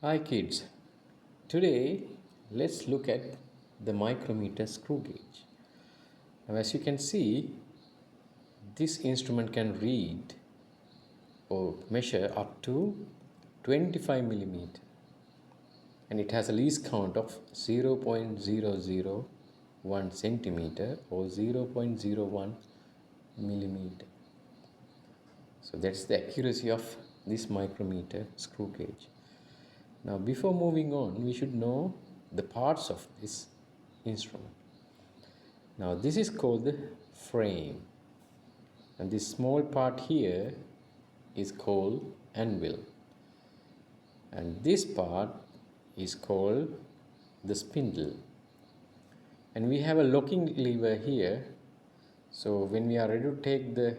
Hi kids, today let's look at the micrometer screw gauge. Now as you can see, this instrument can read or measure up to 25 millimeter and it has a least count of 0.001 centimeter or 0.01 millimeter. So that's the accuracy of this micrometer screw gauge. Now before moving on, we should know the parts of this instrument. Now this is called the frame, and this small part here is called anvil, and this part is called the spindle, and we have a locking lever here. So when we are ready to take the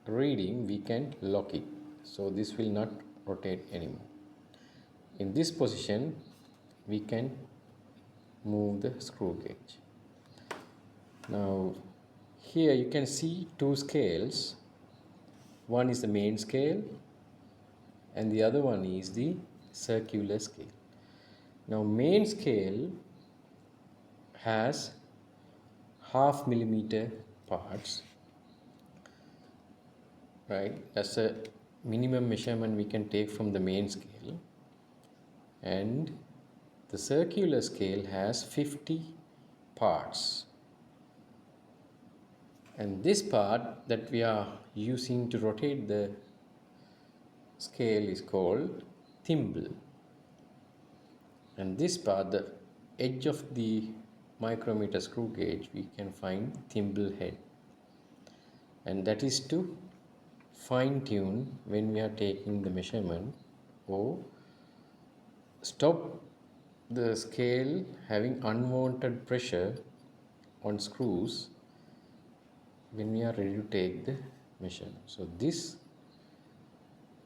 reading, we can lock it, so this will not rotate anymore. In this position we can move the screw gauge. Now here you can see two scales. One is the main scale and the other one is the circular scale. Now main scale has half millimeter parts, right? That's a minimum measurement we can take from the main scale, and the circular scale has 50 parts, and this part that we are using to rotate the scale is called thimble, and this part, the edge of the micrometer screw gauge, we can find thimble head, and that is to fine tune when we are taking the measurement or stop the scale having unwanted pressure on screws when we are ready to take the measurement. So this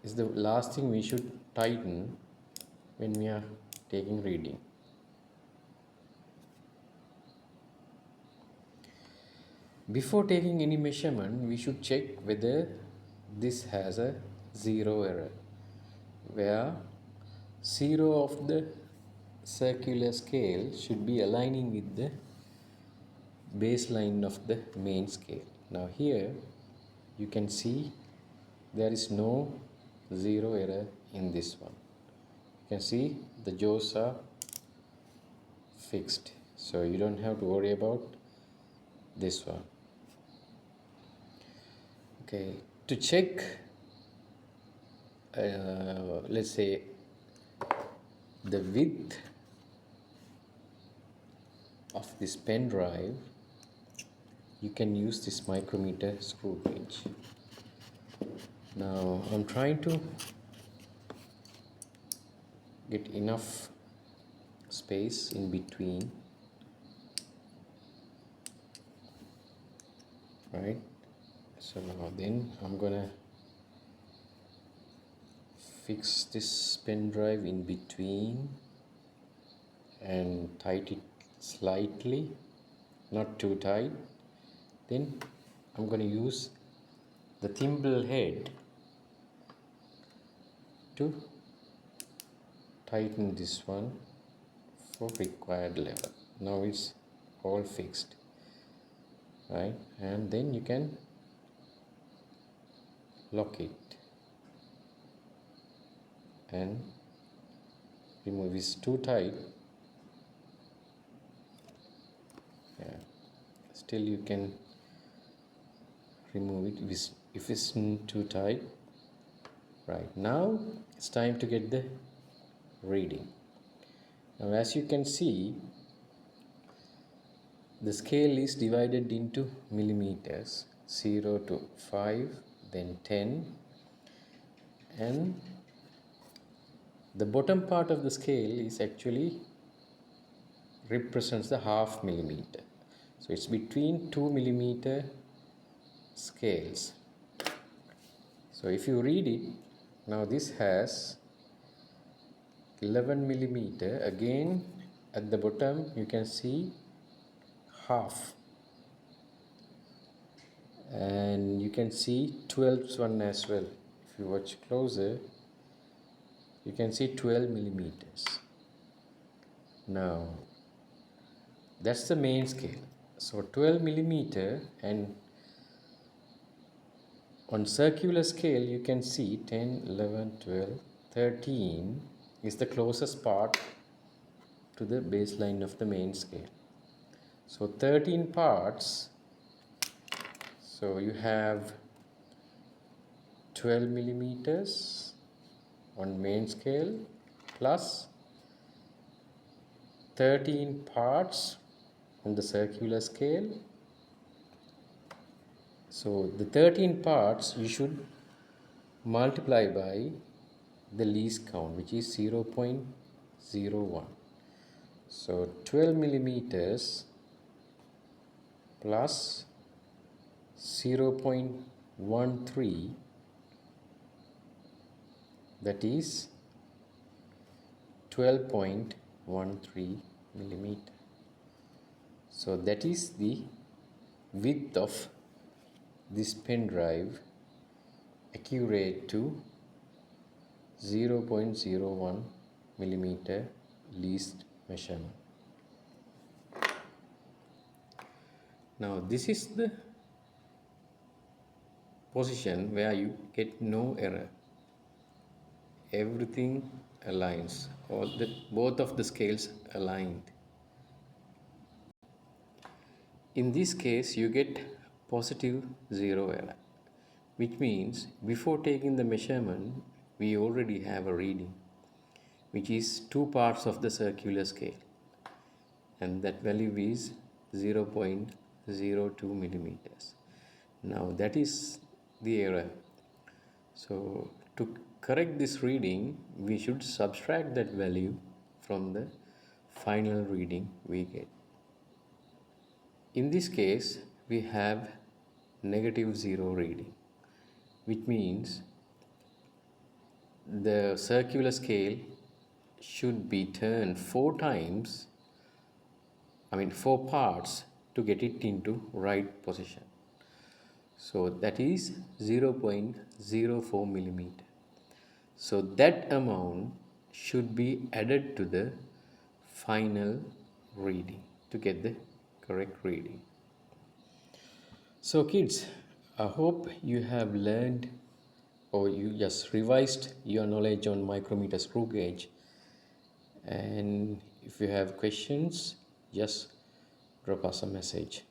is the last thing we should tighten when we are taking reading. Before taking any measurement, we should check whether this has a zero error, where zero of the circular scale should be aligning with the baseline of the main scale. Now here you can see there is no zero error in this one. You can see the jaws are fixed, so you don't have to worry about this one. Okay, to check let's say the width of this pen drive, you can use this micrometer screw gauge. Now I'm trying to get enough space in between, right? So now then I'm gonna fix this pen drive in between and tighten it slightly, not too tight. Then I'm going to use the thimble head to tighten this one for required level. Now it's all fixed, right? And then you can lock it and remove. It's too tight, yeah, still you can remove it if it's too tight. Right, now it's time to get the reading. Now as you can see, the scale is divided into millimeters, 0 to 5, then 10, and the bottom part of the scale is actually represents the half millimeter. So it's between 2 millimeter scales. So if you read it, now this has 11 millimeter. Again at the bottom you can see half, and you can see 12th one as well. If you watch closer, you can see 12 millimeters. Now that's the main scale. So 12 millimeter, and on circular scale you can see 10, 11, 12, 13 is the closest part to the baseline of the main scale. So 13 parts, so you have 12 millimeters on main scale plus 13 parts on the circular scale. So the 13 parts you should multiply by the least count, which is 0.01. So 12 millimeters plus 0.13, that is 12.13 millimeter. So that is the width of this pen drive, accurate to 0.01 millimeter least measurement. Now this is the position where you get no error. Everything aligns, both of the scales aligned. In this case you get positive zero error, which means before taking the measurement we already have a reading, which is 2 parts of the circular scale, and that value is 0.02 millimeters. Now that is the error. So to correct this reading, we should subtract that value from the final reading we get. In this case, we have negative 0 reading, which means the circular scale should be turned 4 times, 4 parts to get it into right position. So that is 0.04 millimeter. So that amount should be added to the final reading to get the correct reading. So kids, I hope you have learned, or you just revised your knowledge on micrometer screw gauge. And if you have questions, just drop us a message.